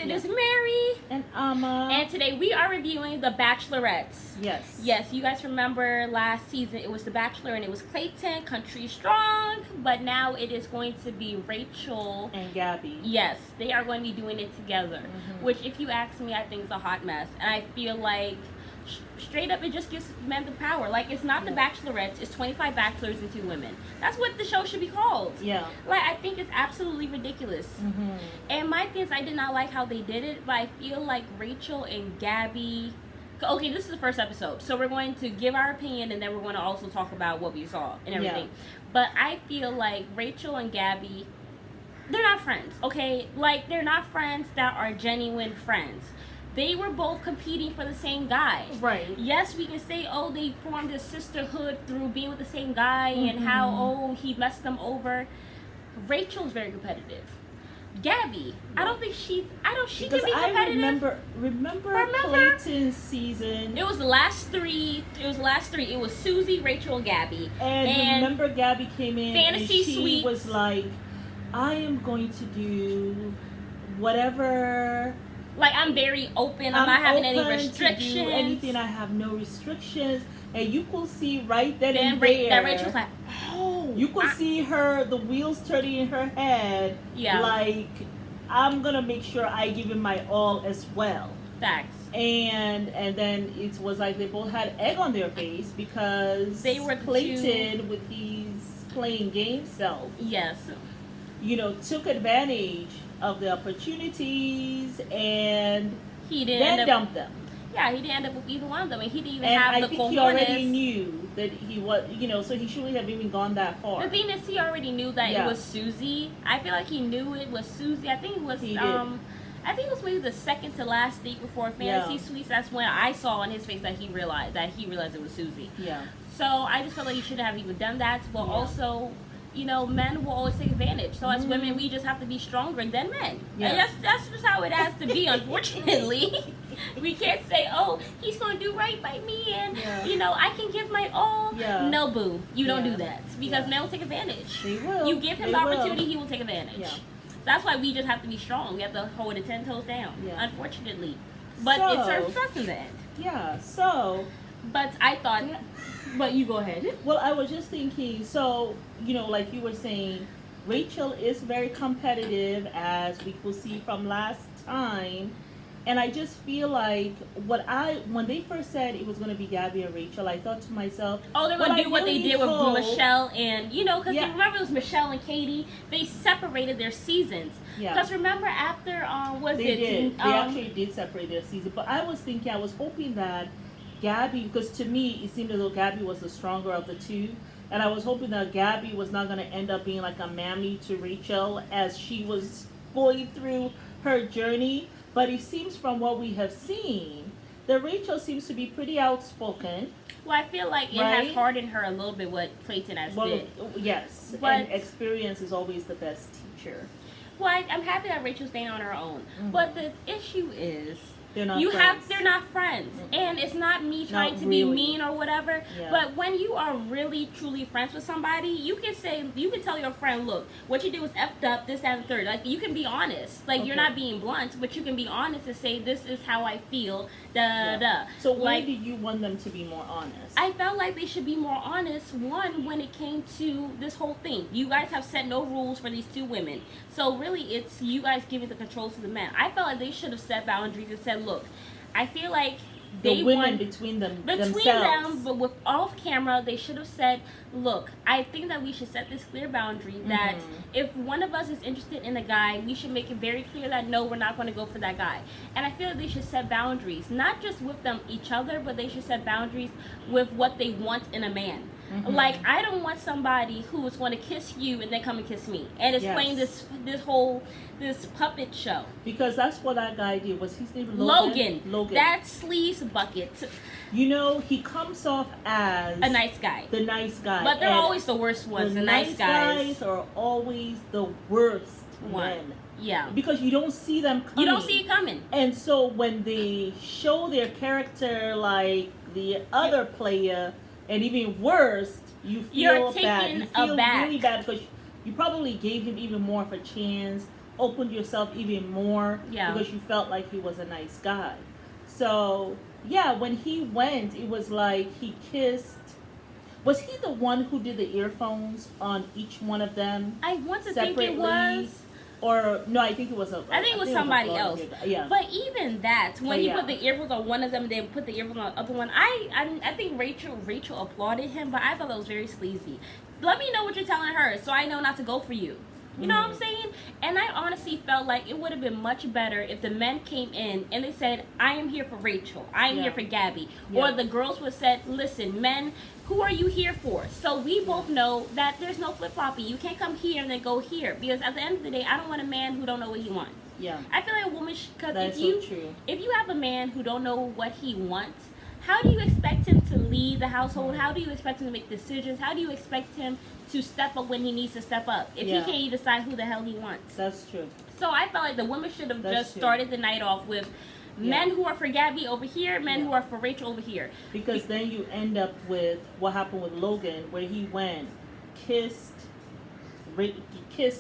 It is Mary and Amma, and today we are reviewing The Bachelorettes. Yes, you guys remember last season it was The Bachelor and it was Clayton, Country Strong, but now it is going to be Rachel and Gabby. Yes, they are going to be doing it together, which, if you ask me, I think is a hot mess, and I feel like straight up it just gives men the power. Like, it's not The Bachelorettes, it's 25 bachelors and 2 women. That's what the show should be called. Like, I think it's absolutely ridiculous. And my thing is, I did not like how they did it, but I feel like Rachel and Gabby, okay, this is the first episode, so we're going to give our opinion and then we're going to also talk about what we saw and everything. But I feel like Rachel and Gabby, they're not friends, okay? Like, they're not friends that are genuine friends. They were both competing for the same guy. Right. Yes, we can say, oh, they formed a sisterhood through being with the same guy and how, oh, he messed them over. Rachel's very competitive. Gabby, I don't think she can be competitive. I remember Clayton's season. It was the last three. It was Susie, Rachel, and Gabby. And remember Gabby came in Fantasy and she Suites. was like, I am going to do whatever. Like, I'm very open. I'm not having any restrictions. To do anything. I have no restrictions. And you could see right then and there. there. Rachel's like, oh. You could see the wheels turning in her head. Yeah. Like, I'm going to make sure I give him my all as well. Facts. And then it was like they both had egg on their face because they were Clayton, with his playing game self. Yes. Took advantage of the opportunities and he didn't dumped them. Yeah, he didn't end up with either one of them, and he didn't even and have I the think cojones. he already knew that he was, so he shouldn't have even gone that far. The thing is, he already knew that it was Susie. I feel like he knew it was Susie. I think it was. I think it was maybe the second to last date before Fantasy Suites. That's when I saw on his face that he realized it was Susie. Yeah. So I just felt like he shouldn't have even done that. But also, men will always take advantage. So as women, we just have to be stronger than men. Yeah. And that's just how it has to be, unfortunately. We can't say, oh, he's going to do right by me and, I can give my all. Yeah. No, boo. You don't do that. Because men will take advantage. They will. You give him the opportunity, he will take advantage. Yeah. So that's why we just have to be strong. We have to hold it 10 toes down, unfortunately. But it serves precedent. End. Yeah, so... But I thought... But you go ahead. Well, I was just thinking, so, like you were saying, Rachel is very competitive, as we could see from last time. And I just feel like when they first said it was going to be Gabby and Rachel, I thought to myself, oh, they're going to do what they did with Michelle and, because remember it was Michelle and Katie, they separated their seasons. Yeah. Because remember after, They actually did separate their season. But I was hoping that Gabby, because to me, it seemed as though Gabby was the stronger of the two. And I was hoping that Gabby was not going to end up being like a mammy to Rachel as she was going through her journey. But it seems from what we have seen that Rachel seems to be pretty outspoken. Well, I feel like it has hardened her a little bit what Clayton has did. Yes, and experience is always the best teacher. Well, I'm happy that Rachel's staying on her own. But the issue is... They're not friends. And it's not me trying to be mean or whatever. Yeah. But when you are really, truly friends with somebody, you can tell your friend, look, what you did was effed up, this, that, and the third. Like, you can be honest. Like, you're not being blunt, but you can be honest and say, this is how I feel, So why did you want them to be more honest? I felt like they should be more honest, one, when it came to this whole thing. You guys have set no rules for these 2 women. So really, it's you guys giving the control to the men. I felt like they should have set boundaries and said, look, I feel like the women between them, but with off camera, they should have said, look, I think that we should set this clear boundary that if one of us is interested in a guy, we should make it very clear that no, we're not going to go for that guy. And I feel like they should set boundaries, not just with each other, but they should set boundaries with what they want in a man. Like, I don't want somebody who is going to kiss you and then come and kiss me and it's playing this puppet show. Because that's what that guy did. Was his name Logan? That sleaze bucket. He comes off as a nice guy. The nice guy. But they're always the worst ones. The nice guys are always the worst ones. Yeah. Because you don't see them coming. You don't see it coming. And so when they show their character like the other player, and even worse, you're taken bad. You feel aback. really bad because you probably gave him even more of a chance opened yourself even more Yeah. because you felt like he was a nice guy. So yeah, when he went, it was like he kissed. Was he the one who did the earphones on each one of them? I want to separately? think it was. Or no, I think it was I think it was somebody else. Yeah. But even that, when he yeah. put the earphones on one of them, then put the earphones on the other one, I think Rachel applauded him, but I thought that was very sleazy. Let me know what you're telling her, so I know not to go for you. You know what I'm saying? And I honestly felt like it would have been much better if the men came in and they said, I am here for Rachel. I am here for Gabby. Or the girls would have said, listen, men, who are you here for? So we both know that there's no flip-flopping. You can't come here and then go here. Because at the end of the day, I don't want a man who don't know what he wants. Yeah. I feel like a woman, because true. If you have a man who don't know what he wants, how do you expect him to lead the household? How do you expect him to make decisions? How do you expect him to step up when he needs to step up if he can't even decide who the hell he wants? That's true. So I felt like the women should have started the night off with men who are for Gabby over here, men who are for Rachel over here. Because then you end up with what happened with Logan, where he went, kissed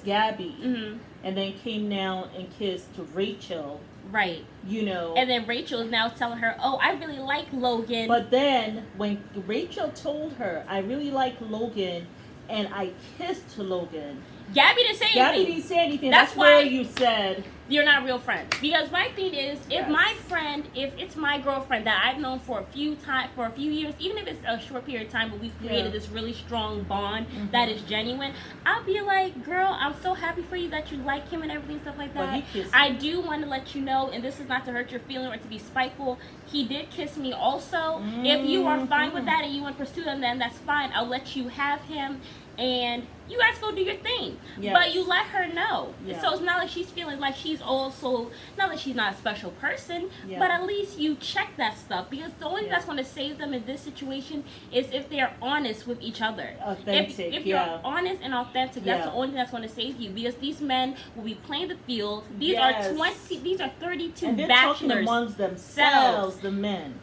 Gabby, and then came down and kissed Rachel. Right. You know. And then Rachel is now telling her, oh, I really like Logan. But then when Rachel told her, I really like Logan, and I kissed Logan, Gabby didn't say anything. That's where you said you're not real friends. Because my thing is, if my friend, if it's my girlfriend that I've known for a few years, even if it's a short period of time, but we've created this really strong bond that is genuine, I'll be like, girl, I'm so happy for you that you like him and everything, stuff like that. I do want to let you know, and this is not to hurt your feeling or to be spiteful, he did kiss me also. If you are fine with that and you want to pursue him, then that's fine. I'll let you have him. And you guys go do your thing. But you let her know. So it's not like she's feeling like she's also, not that she's not a special person, but at least you check that stuff. Because the only thing that's going to save them in this situation is if they're honest with each other. Authentic, if you're honest and authentic, that's the only thing that's going to save you. Because these men will be playing the field. These are 32 and they're bachelors talking amongst themselves, the men.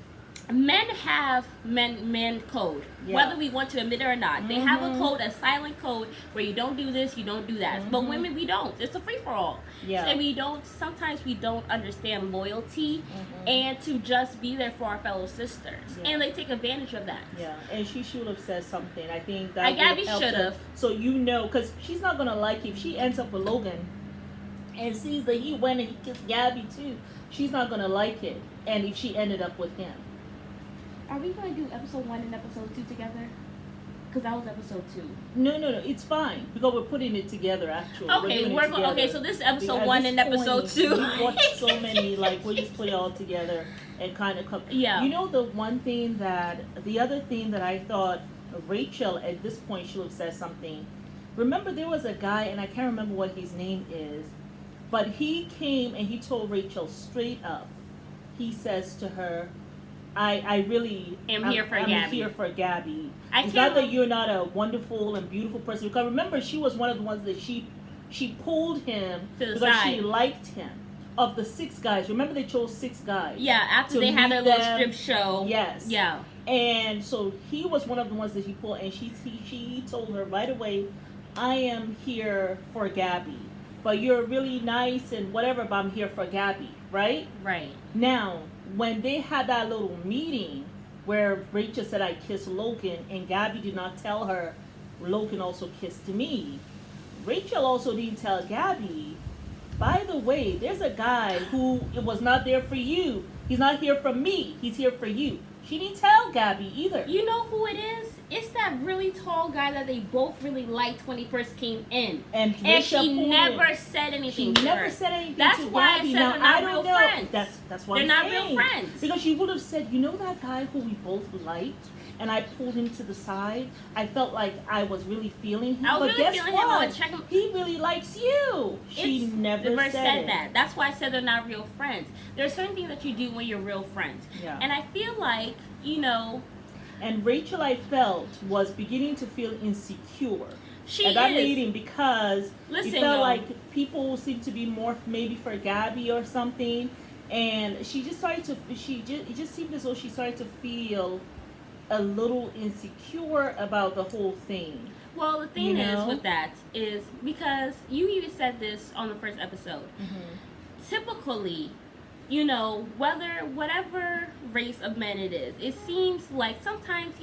Men have men code, whether we want to admit it or not. They have a code, a silent code, where you don't do this, you don't do that. But women, we don't. It's a free-for-all. So sometimes we don't understand loyalty and to just be there for our fellow sisters. And they take advantage of that. Yeah, and she should have said something. I think that Gabby should have. So you know, because she's not going to like if she ends up with Logan and sees that he went and he kissed Gabby too. She's not going to like it. And if she ended up with him. Are we going to do episode 1 and episode 2 together? Because that was episode 2. No, it's fine because we're putting it together. Actually, Okay, so this is episode 1 and episode 2. We watched so many, like we just put it all together and kind of come. Yeah. You know, the other thing that I thought Rachel at this point should have said something. Remember, there was a guy, and I can't remember what his name is, but he came and he told Rachel straight up. He says to her, I really am here for Gabby. It's not that you're not a wonderful and beautiful person. Because remember, she was one of the ones that she pulled him because she liked him. Of the 6 guys, remember they chose 6 guys. Yeah, after they had their little strip show. Yes. Yeah. And so he was one of the ones that she pulled, and he told her right away, I am here for Gabby. But you're really nice and whatever, but I'm here for Gabby, right? Right. Now, when they had that little meeting where Rachel said I kissed Logan and Gabby did not tell her Logan also kissed me, Rachel also didn't tell Gabby, by the way, there's a guy who was not there for you. He's not here for me. He's here for you. She didn't tell Gabby either. You know who it is? It's that really tall guy that they both really liked when he first came in. And she never said anything to her. She never said anything to Gabby. That's why I said they're not real friends. That's why they're not real friends. Because she would have said, you know that guy who we both liked? And I pulled him to the side. I felt like I was really feeling him. But guess what? He really likes you. She never said that. That's why I said they're not real friends. There are certain things that you do when you're real friends. Yeah. And I feel like, you know... And Rachel, I felt, was beginning to feel insecure. At that meeting because it felt like people seemed to be more maybe for Gabby or something. And she just started to... It just seemed as though she started to feel a little insecure about the whole thing. Well, the thing is with that is because you even said this on the first episode. Typically, whatever race of men it is, it seems like sometimes,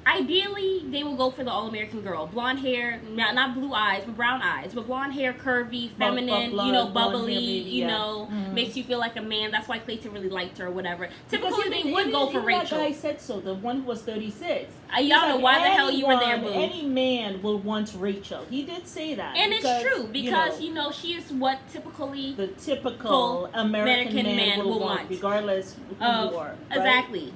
ideally, they will go for the all-American girl. Blonde hair, not blue eyes, but brown eyes. But blonde hair, curvy, feminine, bubbly, makes you feel like a man. That's why Clayton really liked her or whatever. Typically, they would go for Rachel. That guy said so, the one who was 36. Y'all know why the hell you were there, boo. Any man will want Rachel. He did say that. And it's true, because, she is what typically... the typical American man will want, regardless who you are. Right? Exactly.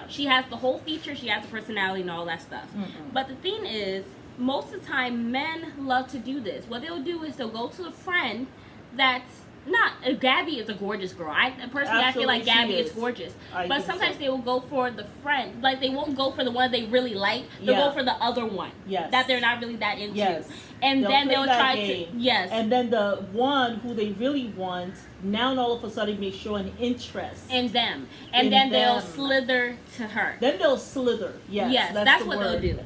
She has the whole feature, she has the personality and all that stuff. But the thing is, most of the time, men love to do this. What they'll do is they'll go to a friend that's not... Gabby is a gorgeous girl. I feel like Gabby is gorgeous. But sometimes they will go for the friend. Like, they won't go for the one they really like. They'll go for the other one that they're not really that into. And then they'll try to... And then the one who they really want, now all of a sudden may show an interest in them. And then they'll slither to her. Then they'll slither. Yes, that's what they'll do.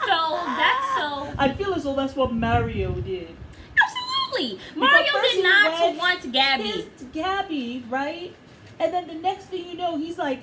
I feel as though that's what Mario did. Absolutely. Mario did not want Gabby. Kissed Gabby, right? And then the next thing you know, he's like,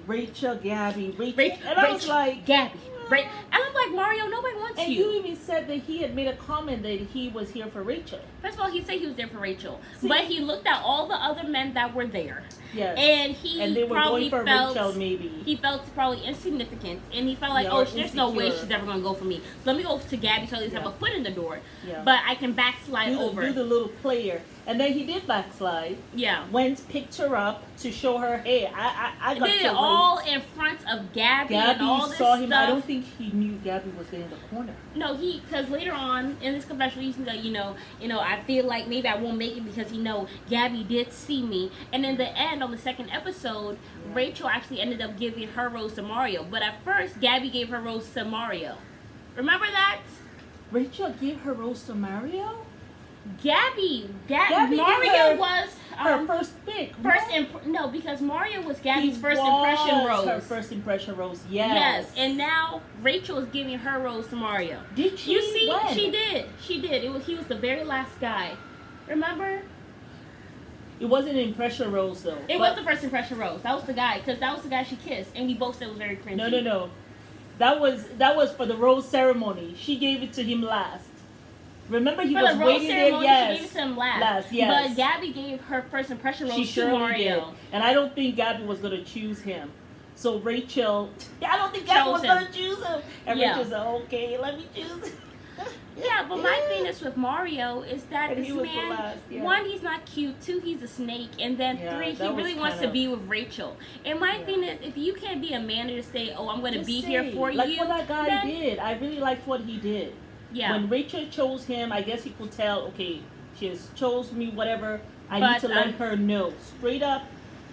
Rachel, Gabby, Rachel. And I was like, Gabby. Right. And I'm like, Mario, nobody wants you. And you even said that he had made a comment that he was here for Rachel. First of all, he said he was there for Rachel. But he looked at all the other men that were there. Yes. And they were probably going for Rachel, maybe. He felt probably insignificant. And he felt like, there's no way she's ever going to go for me. So let me go to Gabby so at least have a foot in the door. But I can backslide over. Do the little player. And then he did backslide. Went, picked her up to show her, hey, I got did it all in front of Gabby and all this saw him. stuff. I don't think he knew Gabby was in the corner. No, because later on in this confessional, he said, I feel like maybe I won't make it because, Gabby did see me. And in the end, on the second episode, Rachel actually ended up giving her rose to Mario. But at first, Gabby gave her rose to Mario. Remember that? Rachel gave her rose to Mario? Gabby Mario was her first pick. No, because Mario was Gabby's first impression rose. Her first impression rose. Yes. And now Rachel is giving her rose to Mario. Did she? You see, when? She did. He was the very last guy. Remember? It wasn't an impression rose though. It was the first impression rose. That was the guy, because that was the guy she kissed, and we both said it was very cringy. No. That was for the rose ceremony. She gave it to him last. Remember, he was waiting there. Yes, she gave it to him last. Yes. But Gabby gave her first impression rose to Mario. Did. And I don't think Gabby was going to choose him. So Rachel, I don't think Gabby was going to choose him. And Rachel said, okay, let me choose him. But my thing is with Mario is that this man, last, one, he's not cute, two, he's a snake, and then three, he really wants to be with Rachel. And my thing is, if you can't be a man and just say, oh, I'm going to be here for you. Like what that guy did. I really liked what he did. When Rachel chose him, I guess he could tell, okay, she has chose me, whatever. I need to let her know straight up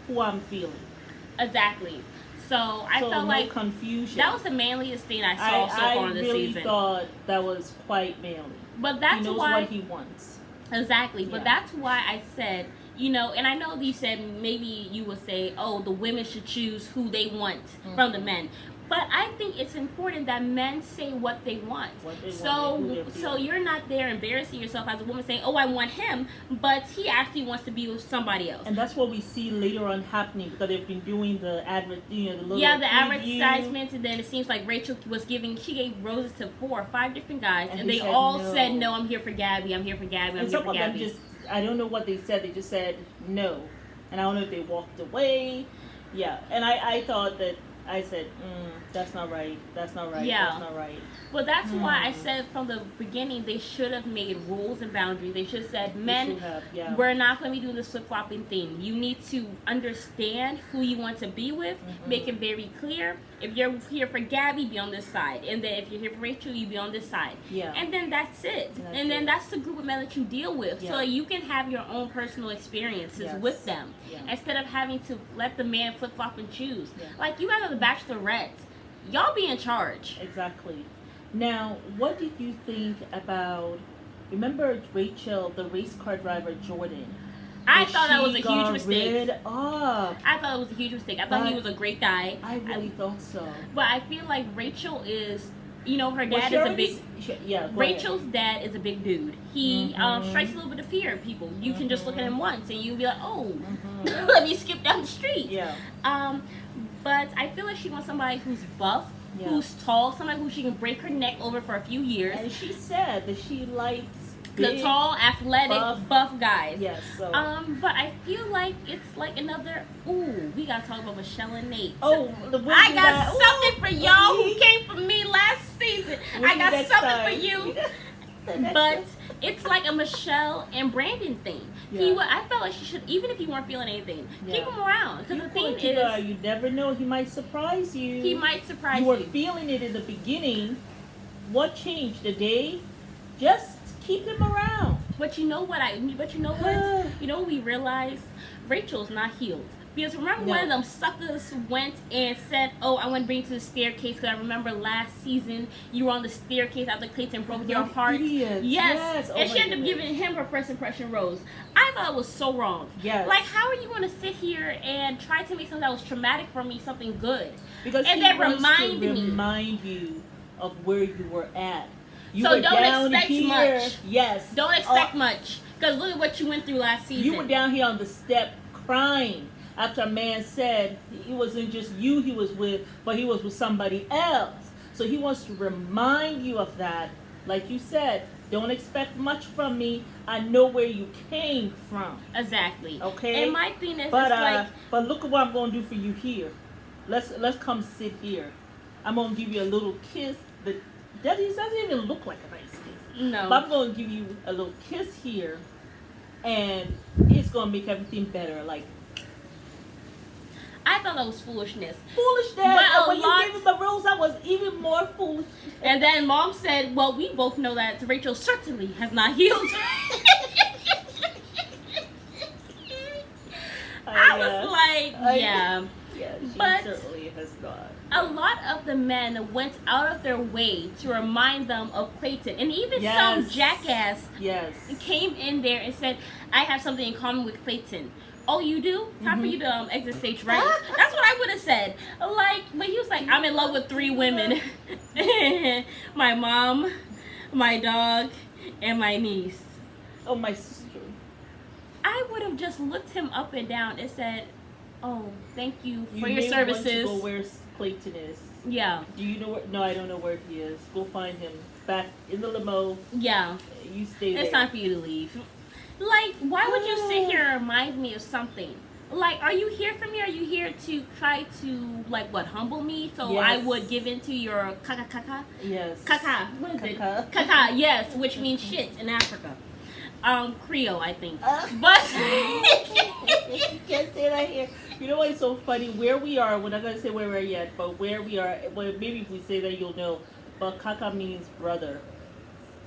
who I'm feeling. Exactly. So I felt like confusion. That was the manliest thing I saw so far in this season. I really thought that was quite manly. But that's he knows why what he wants. Exactly. But that's why I said, and I know you said maybe you would say, oh, the women should choose who they want from the men. But I think it's important that men say what they want. So you're not there embarrassing yourself as a woman saying, oh, I want him, but he actually wants to be with somebody else. And that's what we see later on happening, because they've been doing the little the advertisements, and then it seems like Rachel she gave roses to 4 or 5 different guys, and they all said, no, I'm here for Gabby, I'm here for Gabby, I'm here for Gabby. Them I don't know what they said, they just said no. And I don't know if they walked away. And I thought that, I said, that's not right. That's not right. That's not right. Well, that's why I said from the beginning they should have made rules and boundaries. They should have said, men, we're not going to be doing this flip-flopping thing. You need to understand who you want to be with. Make it very clear. If you're here for Gabby, be on this side. And then if you're here for Rachel, you be on this side. And then that's it. And then that's the group of men that you deal with. So you can have your own personal experiences with them. Instead of having to let the man flip-flop and choose. Like, you guys are the Bachelorettes. Y'all be in charge. Exactly. Now, what did you think about, remember Rachel, the race car driver, Jordan? I thought that was a huge mistake. I thought it was a huge mistake. I thought he was a great guy. I really thought so. But I feel like Rachel is you know, her Was dad she is a already big. yeah, go Rachel's ahead. dad is a big dude. He strikes a little bit of fear in people. You can just look at him once and you'll be like, oh, let me skip down the street. Yeah. But I feel like she wants somebody who's buff, who's tall, somebody who she can break her neck over for a few years. And she said that she likes the tall, athletic, buff guys. Yes. So. But I feel like it's like another. Ooh, we gotta talk about Michelle and Nate. Oh, I got something for y'all who came for me last season. I got something for you. But it's like a Michelle and Brandon thing. Yeah. I felt like she should, even if you weren't feeling anything, keep him around. Because the thing is, you never know. He might surprise you. He might surprise you. You were feeling it in the beginning. What changed? The day? Just keep him around. But you know what? You know what we realized? Rachel's not healed. Because remember one of them suckers went and said, oh, I want to bring you to the staircase because I remember last season you were on the staircase after Clayton broke your heart. Yes. And she ended up giving him her first impression rose. I thought it was so wrong. Yes. Like, how are you going to sit here and try to make something that was traumatic for me something good? Because and then remind you of where you were at. You so were don't down expect here. much. Yes. Don't expect much. Because look at what you went through last season. You were down here on the step crying after a man said it wasn't just you he was with, but he was with somebody else. So he wants to remind you of that. Like you said, don't expect much from me. I know where you came from. Exactly. Okay. And my thing is, but look at what I'm going to do for you here. Let's come sit here. I'm going to give you a little kiss. That doesn't even look like a nice kiss. No. But I'm going to give you a little kiss here, and it's going to make everything better. Like, I thought that was foolishness. Foolishness. But when you gave him the rose, that was even more foolish. And then Mom said, well, we both know that Rachel certainly has not healed. I was like, yeah. Yeah, she but certainly has not. A lot of the men went out of their way to remind them of Clayton. And even some jackass came in there and said, I have something in common with Clayton. Oh, you do? Time for you to exit stage right. That's what I would have said. Like, but he was like, I'm in love with 3 women. My mom, my dog, and my niece. Oh, my sister. I would have just looked him up and down and said, oh, thank you for your may services. Want to go where Clayton is. Yeah. Do you know where? No, I don't know where he is. Go find him. Back in the limo. Yeah. You stay there. It's time for you to leave. Like, why would you sit here and remind me of something? Like, are you here for me? Are you here to try to, like, what, humble me? So I would give in to your kaka? Yes. Kaka. What is it? Kaka, yes, which means shit in Africa. Creole, I think. But you can't say that here. You know what's so funny? Where we are, we're not going to say where we're yet, but where we are, well, maybe if we say that you'll know. But kaka means brother.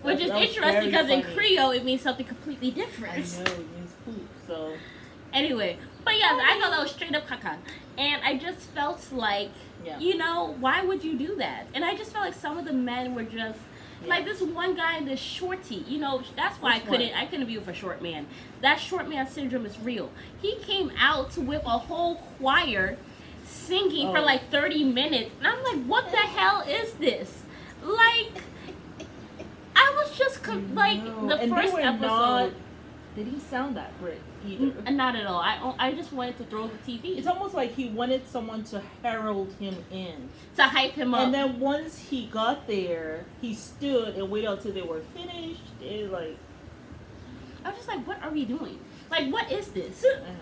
Which is interesting because in Creole it means something completely different. I know, it means poop, so. Anyway, but yeah, I thought that was straight up caca. And I just felt like, you know, why would you do that? And I just felt like some of the men were just, like this one guy, this shorty, you know, that's why I couldn't be with a short man. That short man syndrome is real. He came out with a whole choir singing for like 30 minutes. And I'm like, what the hell is this? Like, I was just like the first episode. They didn't sound that great either. Not at all. I just wanted to throw the TV. It's almost like he wanted someone to herald him in, to hype him up. And then once he got there, he stood and waited until they were finished. It like, I was just like, what are we doing? Like, what is this? I don't know.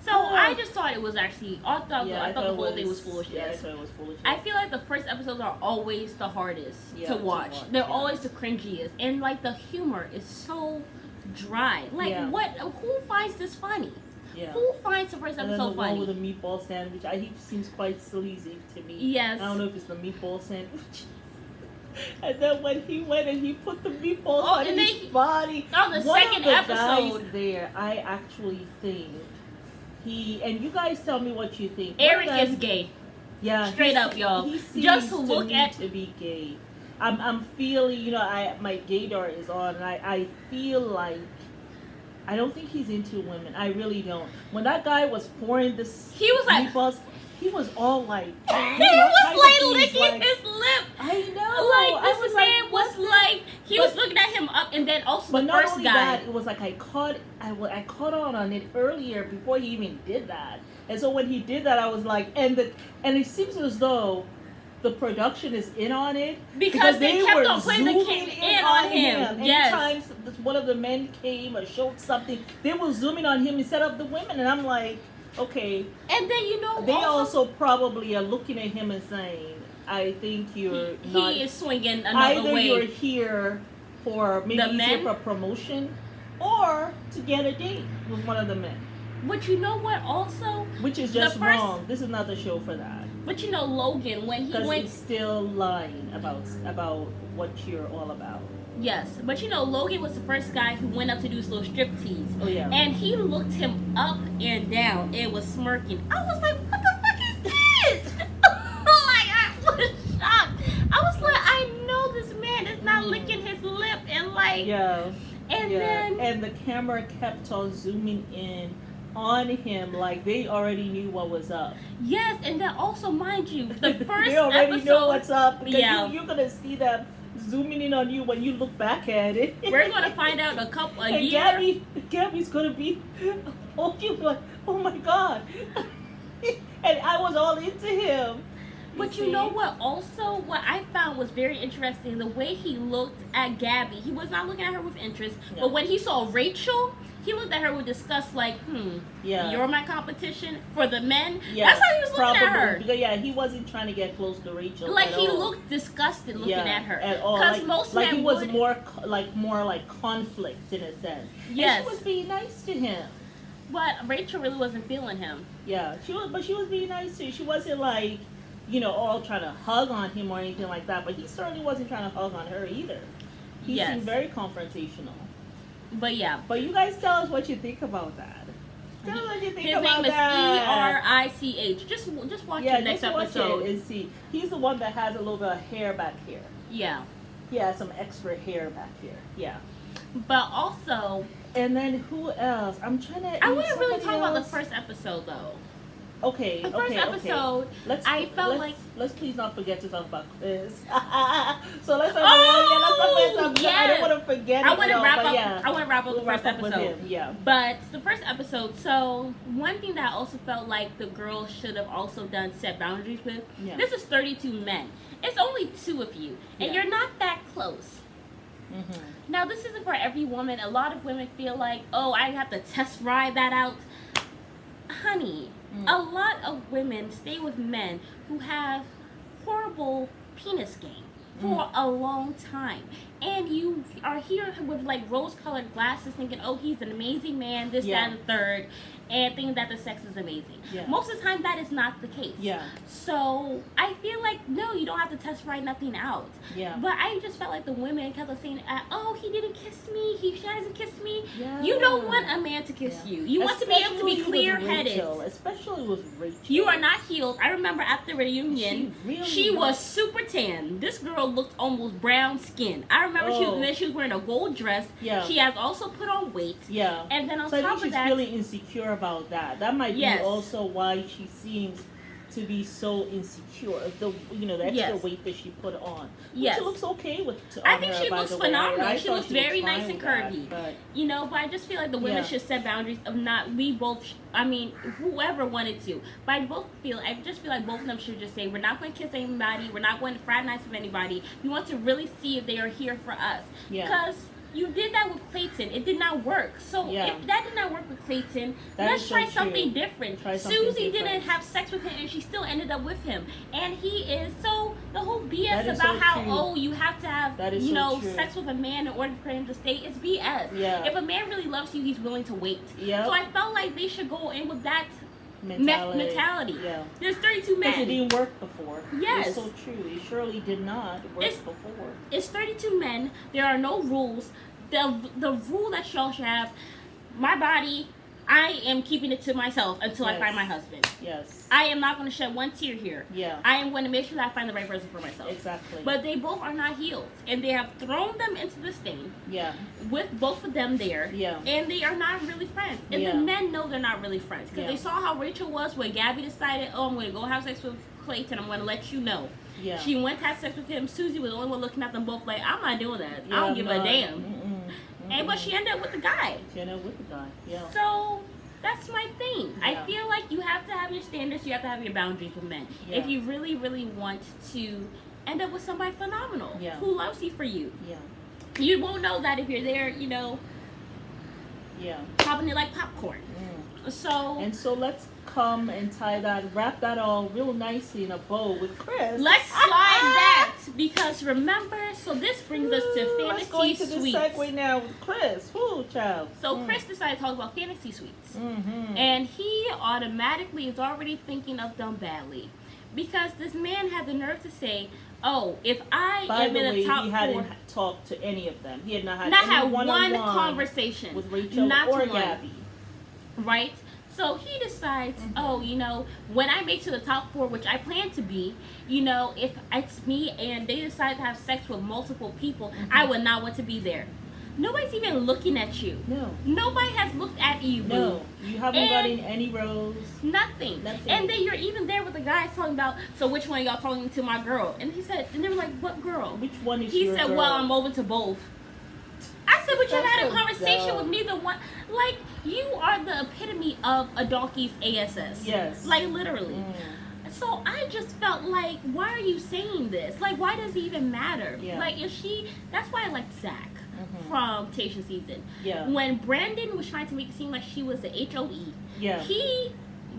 So I just thought it was actually. I thought the whole thing was foolish. Yeah, I thought it was foolish. I feel like the first episodes are always the hardest to watch. They're always the cringiest, and like the humor is so dry. Like what? Who finds this funny? Yeah. Who finds the first episode funny? One with the meatball sandwich. He seems quite sleazy to me. Yes. I don't know if it's the meatball sandwich. And then when he went and he put the meatballs on his body. On the second episode. Guys there, I actually think and you guys tell me what you think. Eric is gay. Yeah. Straight up, y'all. He seems just to look at to be gay. I'm feeling, you know, my gaydar is on, and I feel like I don't think he's into women. I really don't. When that guy was pouring this, he was like, meatballs, he was all like, he was like licking his lip. I know. Like this man was like, he was looking at him up, and then also but the not first only guy. that, it was like I caught on it earlier before he even did that, and so when he did that, I was like, and it seems as though the production is in on it because they kept were on playing the zooming in on him. Yes. Anytime one of the men came or showed something, they were zooming on him instead of the women, and I'm like, okay. And then they also probably are looking at him and saying, I think you're not. He is swinging another either way. Either you're here for maybe here for promotion, or to get a date with one of the men. But you know what? Also, which is just wrong. This is not the show for that. But you know, Logan, when he went, because it's still lying about what you're all about. Yes, but you know, Logan was the first guy who went up to do his little striptease. Oh yeah. And he looked him up and down and was smirking. I was like, what the fuck is this? Like, I was shocked. I was like, I know this man is not licking his lip, and like, yeah. Then and the camera kept on zooming in on him like they already knew what was up. Yes, and then also, mind you, the first they already episode, know what's up because yeah. you're gonna see them zooming in on you when you look back at it. We're gonna find out a year. Gabby's gonna be, like, oh my god, and I was all into him. But you know what? Also, what I found was very interesting, the way he looked at Gabby. He was not looking at her with interest, but when he saw Rachel, he looked at her with disgust, like, you're my competition for the men. Yeah, that's how he was looking at her. Because, he wasn't trying to get close to Rachel. Like he looked disgusted looking at her. At all. Because most men he was more like conflict in a sense. Yes, and she was being nice to him. But Rachel really wasn't feeling him. Yeah, she was being nice to him. She wasn't like, all trying to hug on him or anything like that. But he certainly wasn't trying to hug on her either. He seemed very confrontational. But yeah. But you guys tell us what you think about that. Tell us what you think about that. His name is Erich. Just watch the next episode. And see. He's the one that has a little bit of hair back here. Yeah. He has some extra hair back here. Yeah. But also. And then who else? I'm trying to. I wouldn't really talk about the first episode though. Okay. The first episode, let's please not forget to talk about Chris. So let's talk about yes. I don't want to forget. I want to wrap up the first episode. Yeah. But the first episode. So one thing that I also felt like the girls should have also done set boundaries with. Yeah. This is 32 men. It's only 2 of you, and you're not that close. Mm-hmm. Now this isn't for every woman. A lot of women feel like, I have to test ride that out, honey. A lot of women stay with men who have horrible penis game for a long time. And you are here with like rose-colored glasses thinking, he's an amazing man, this, that, and the third, and thinking that the sex is amazing. Yeah. Most of the time, that is not the case. Yeah. So I feel like, no, you don't have to test ride nothing out. Yeah. But I just felt like the women kept on saying, he didn't kiss me, he hasn't kissed me. Yeah. You don't want a man to kiss you. You want to be able to be clear-headed. Especially with Rachel. You are not healed. I remember after the reunion, she was super tan. This girl looked almost brown skin. I remember she was wearing a gold dress. Yeah. She has also put on weight. Yeah. And then on top of that, I think she's really insecure about that. That might be also why she seems to be so insecure. The extra weight that she put on. Which looks okay with. I think she looks phenomenal. She looks very nice and curvy. But I just feel like the women should set boundaries of not. We both. Whoever wanted to. But I just feel like both of them should just say, we're not going to kiss anybody. We're not going to fraternize with anybody. We want to really see if they are here for us. Because you did that with Clayton. It did not work. So if that did not work with Clayton, let's try something different. Susie didn't have sex with him, and she still ended up with him. And he is the whole BS about how you have to have sex with a man in order for him to stay is BS. Yeah. If a man really loves you, he's willing to wait. Yep. So I felt like they should go in with that mentality. Yeah. There's 32 men. Because it didn't work before. Yes. It's so true. It surely did not work before. It's 32 men. There are no rules. The rule that y'all should have, my body, I am keeping it to myself until Yes. I find my husband. Yes. I am not going to shed one tear here. Yeah. I am going to make sure that I find the right person for myself. Exactly. But they both are not healed. And they have thrown them into this thing. Yeah. With both of them there. Yeah. And they are not really friends. And Yeah. the men know they're not really friends. Because Yeah. they saw how Rachel was when Gabby decided, oh, I'm going to go have sex with Clayton. I'm going to let you know. Yeah. She went to have sex with him. Susie was the only one looking at them both like, I'm not doing that. Yeah, I don't give a no. damn. Mm-mm. And but she ended up with the guy. She ended up with the guy. Yeah. So that's my thing. Yeah. I feel like you have to have your standards. You have to have your boundaries with men. Yeah. If you really, really want to end up with somebody phenomenal Yeah. who loves you for you, Yeah. you won't know that if you're there, you know, Yeah. popping it like popcorn. So And so let's come and wrap that all real nicely in a bow with Chris. let's slide that because remember. So this brings us to Let's go fantasy into the suites. segue now with Chris. Woo, child. So Chris decided to talk about fantasy suites. Mm-hmm. And he automatically is already thinking of them badly. Because this man had the nerve to say, oh, if I By am the in way, the top he four... hadn't talked to any of them. He had not had not any had one one-on-one conversation. with Rachel not or one. Gabby. Right? So he decides, oh, you know, when I make to the top four, which I plan to be, you know, if it's me and they decide to have sex with multiple people, I would not want to be there. Nobody's even looking at you. No. Nobody has looked at you, boo. No. You haven't And gotten any rose. Nothing. Nothing. And then you're even there with the guys talking about, so which one of y'all talking to my girl? And he said, and they were like, what girl? Which one is He your said, girl? well, I'm open to both. I said, but you That's had a so conversation dumb. with neither one. Like, you are the epitome of a donkey's ASS. Yes. Like, literally. So I just felt like, why are you saying this? Like, why does it even matter? Yeah. Like, if she, that's why I liked Zach from Temptation Season. Yeah. When Brandon was trying to make it seem like she was the HOE, Yeah. he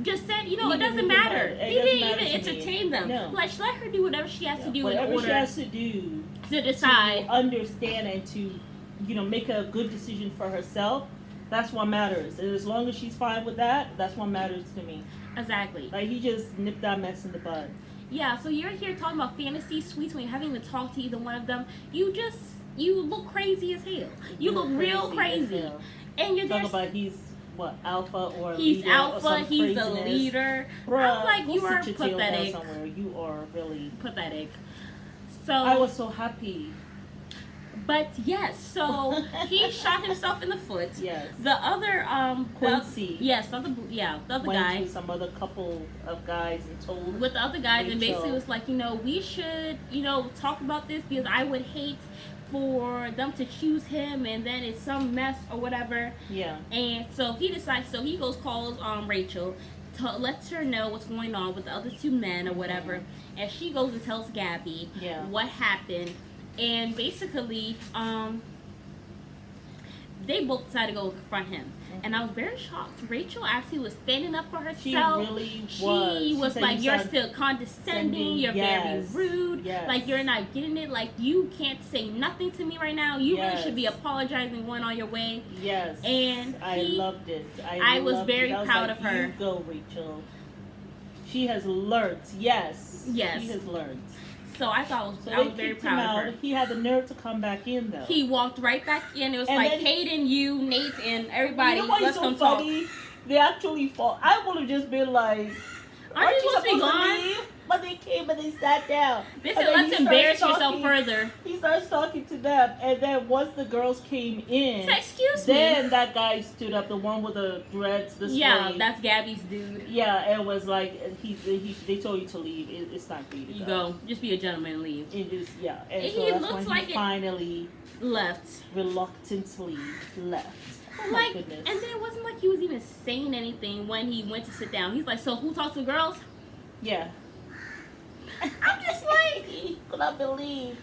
just said, you know, He it doesn't didn't matter. matter. It He doesn't didn't matter even to me. entertain them. No. Like, let her do whatever she has to do in Whatever order she has to do to decide. to understand and to, you know, make a good decision for herself, that's what matters. And as long as she's fine with that, that's what matters to me. Exactly. Like, he just nipped that mess in the bud. Yeah, so you're here talking about fantasy suites when you haven't even talked to either one of them. You look crazy as hell. You look real crazy. as hell. And you're Talk there. about he's what, alpha or He's leader or alpha, some he's a craziness. leader. Bruh, I'm like, go you are sit your tail down pathetic. somewhere. You are really. Pathetic. So I was so happy. But yes, so he shot himself in the foot. Yes. The other Quincy. the other Went guy to some other couple of guys and told with the other guys and basically Rachel. was like, you know, we should, you know, talk about this because I would hate for them to choose him and then it's some mess or whatever. Yeah. And so he decides, so he goes calls Rachel, lets her know what's going on with the other two men or whatever, and she goes and tells Gabby what happened, and basically they both decided to go confront him. And I was very shocked. Rachel actually was standing up for herself. She really was. She was said like, you you're sound still condescending. You're Yes. very rude. Yes. Like, you're not getting it. Like, you can't say nothing to me right now. You really should be Yes. apologizing and going on your way. Yes. And I loved it. I was loved very it. I was proud like, of her. You go, Rachel. She has learned. Yes. Yes. She has learned. So I thought So I they was very kicked him proud out. of her. He had the nerve to come back in, though. He walked right back in. It was And like then- Hayden, you, Nate, and everybody. You know what's Let's so come funny? talk. They actually fought. I would have just been like, Aren't you supposed to be gone? leave? But they came and they sat down. They And said, then let's he starts embarrass yourself talking- further. He starts talking to them, and then once the girls came in, So, excuse me. then that guy stood up, the one with the dreads, the Yeah, sway. that's Gabby's dude. Yeah, it was like they told you to leave. It's time for you to You go. go. Just be a gentleman and leave. It just and And so he that's looks when like he it- finally Left. reluctantly left. Oh my Like, goodness. and then it wasn't like he was even saying anything when he went to sit down. He's like, so who talks to girls? Yeah. I'm just like, He could not believe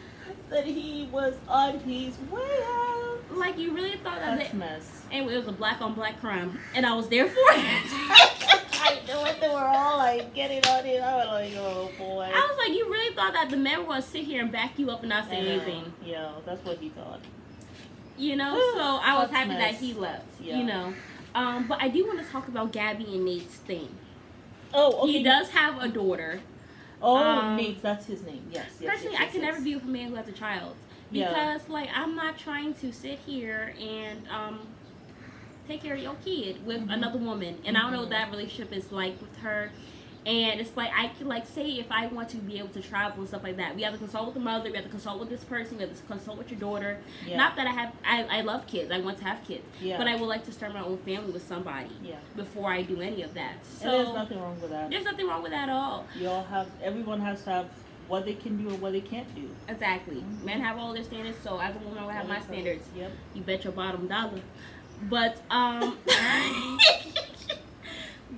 that he was on his way out. like you really thought that That's a mess. and it was a black on black crime, and I was there for it. I know it. They were all like getting on it. I was like, oh boy. I was like, you really thought that the men were gonna sit here and back you up and not say I know. anything, Yeah, that's what he thought. you know? So I was That's happy mess. that he left, Yeah. you know. But I do want to talk about Gabby and Nate's thing. Oh, okay. He does have a daughter. Oh, Nate, that's his name. Yes. Personally, I can never be with a man who has a child Yeah. because, like, I'm not trying to sit here and take care of your kid with another woman. And I don't know what that relationship is like with her. And it's like, I can, like, say if I want to be able to travel and stuff like that, we have to consult with the mother, we have to consult with this person, we have to consult with your daughter. Yeah. Not that I love kids, I want to have kids. Yeah. But I would like to start my own family with somebody before I do any of that. So and there's nothing wrong with that. There's nothing wrong with that at all. Everyone has to have what they can do and what they can't do. Exactly. Men have all their standards, so as a woman I will have my standards. Yep. You bet your bottom dollar. But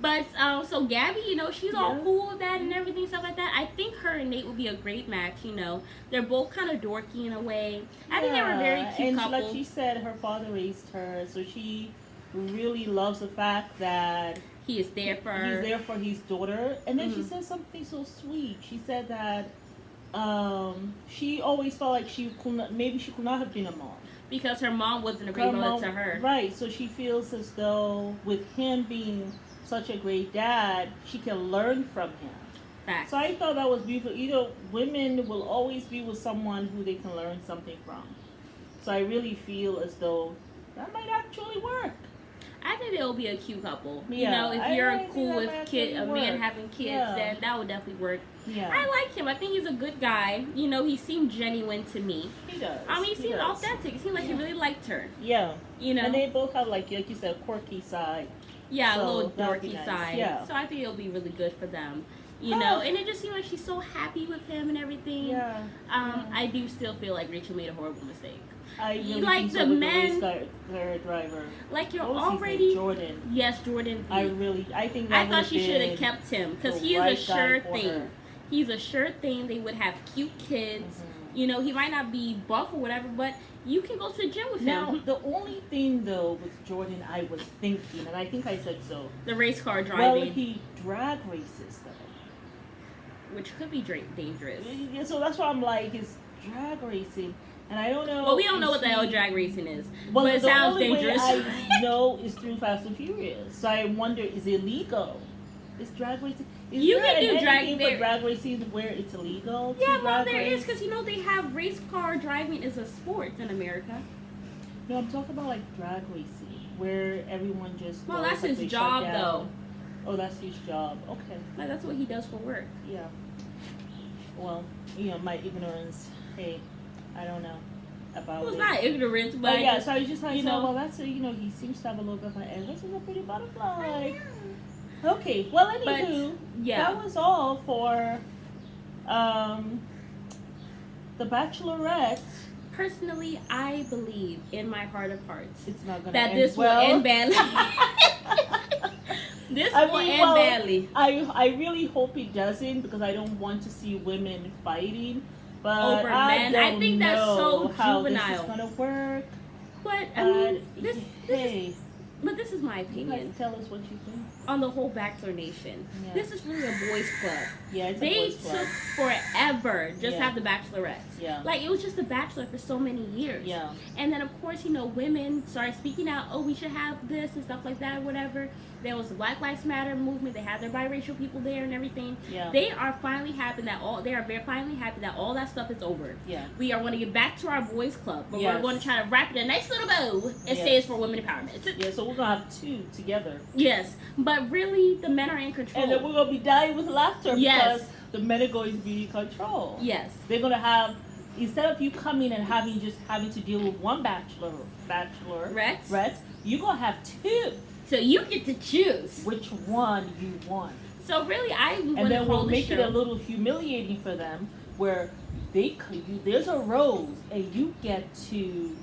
But so Gabby, you know, she's all cool with that and everything, stuff like that. I think her and Nate would be a great match. You know, they're both kind of dorky in a way. I think they were a very cute couple. And like she said, her father raised her, so she really loves the fact that he is there for her. He's there for his daughter. And then she said something so sweet. She said that she always felt like she could not have been a mom. Because her mom wasn't a great mother to her. Right, so she feels as though with him being such a great dad, she can learn from him. Fact. So I thought that was beautiful. You know, women will always be with someone who they can learn something from. So I really feel as though that might actually work. I think they'll be a cute couple. Yeah, you know, if you're cool with a man having kids, then that would definitely work. Yeah. I like him. I think he's a good guy. You know, he seemed genuine to me. He does. I mean, he seemed authentic. He seemed like he really liked her. Yeah. You know. And they both have, like you said, a quirky side. Yeah, so a little dorky side. Yeah. So I think it'll be really good for them. You know, and it just seemed like she's so happy with him and everything. Yeah. I do still feel like Rachel made a horrible mistake. I really like think the men, the driver. Like you're already Jordan. Yes, Jordan. I think that I thought she should have kept him because he's a sure thing. He's a sure thing. They would have cute kids. You know, he might not be buff or whatever, but you can go to the gym with him. Now, the only thing though with Jordan, I was thinking, and I think I said so. The race car driving. Well, he drag races though, which could be dangerous. Yeah, so that's why I'm like, it's drag racing. And I don't know. Well, we don't know what the hell drag racing is. Well, but it sounds dangerous. The only way I know is through Fast and Furious. So I wonder, is it illegal? Is drag racing? You can do drag racing where it's illegal? Yeah, well, there is because you know they have race car driving as a sport in America. No, I'm talking about like drag racing where everyone just. Well, that's his job, though. Oh, that's his job. Okay. Like, that's what he does for work. Yeah. Well, you know, my ignorance. Hey. I don't know about it. It's not ignorance, but yeah. So I was just like, well, that's he seems to have a little bit of an. And this is a pretty butterfly. Okay. Well, anywho, that was all for the Bachelorettes. Personally, I believe in my heart of hearts it's not gonna that end this will end badly. This will end badly. I really hope it doesn't because I don't want to see women fighting. But over men. I think that's so how juvenile. This is gonna work. But I mean, this is my opinion. Tell us what you think on the whole Bachelor Nation. Yeah. This is really a boys' club. Yeah, it's a boys' club. They took forever just to have the Bachelorettes. Yeah, like it was just the Bachelor for so many years. Yeah, and then of course women started speaking out. Oh, we should have this and stuff like that, or whatever. There was the Black Lives Matter movement. They had their biracial people there and everything. Yeah. They are finally happy that all that stuff is over. Yeah. We are going to get back to our boys' club, but we're going to try to wrap it in a nice little bow and say it's for women empowerment. Yeah, so we're going to have two together. Yes, but really the men are in control. And then we're going to be dying with laughter because the men are going to be in control. Yes. They're going to have, instead of you coming and having to deal with one bachelorette, you're going to have two. So you get to choose which one you want. So really, and then we'll make it a little humiliating for them, where there's a rose and you get to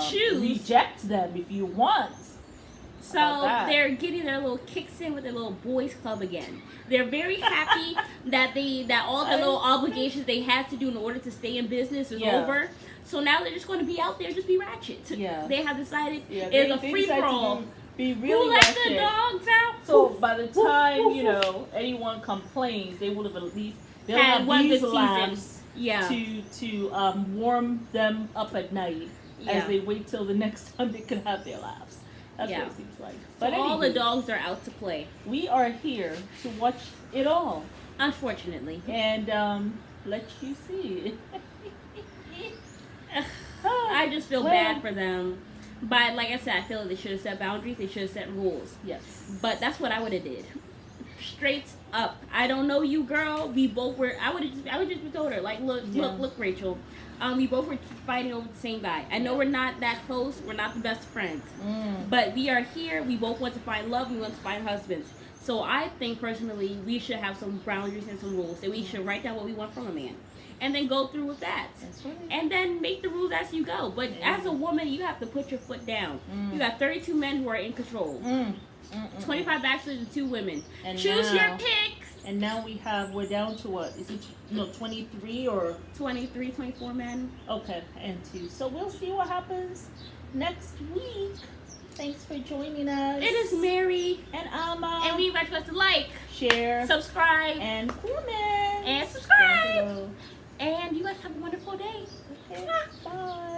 choose, reject them if you want. So they're getting their little kicks in with their little boys club again. They're very happy that all the little obligations they had to do in order to stay in business is over. So now they're just going to be out there, just be ratchet. Yeah. They have decided it's a free for all. Be really who let the dogs out? So by the time anyone complains, they would have at least have these laughs to warm them up at night as they wait till the next time they can have their laughs. That's what it seems like. But all the dogs are out to play. We are here to watch it all. Unfortunately. And let you see. I just feel bad for them. But like I said, I feel like they should have set boundaries. They should have set rules. Yes. But that's what I would have did. Straight up. I don't know you, girl. We both were. I would just told her like, look, Rachel. We both were fighting over the same guy. I know we're not that close. We're not the best friends. But we are here. We both want to find love. We want to find husbands. So I think personally, we should have some boundaries and some rules, and we should write down what we want from a man, and then go through with that. That's right. And then make the rules as you go. But as a woman, you have to put your foot down. You got 32 men who are in control. 25 bachelors and 2 women. And choose your pick. And now we're down to what? Is it 23 or 23, 24 men? Okay, and 2. So we'll see what happens next week. Thanks for joining us. It is Mary and Alma. And we invite you guys to like, share, subscribe, and comment. And subscribe. And you guys have a wonderful day. Okay. Bye.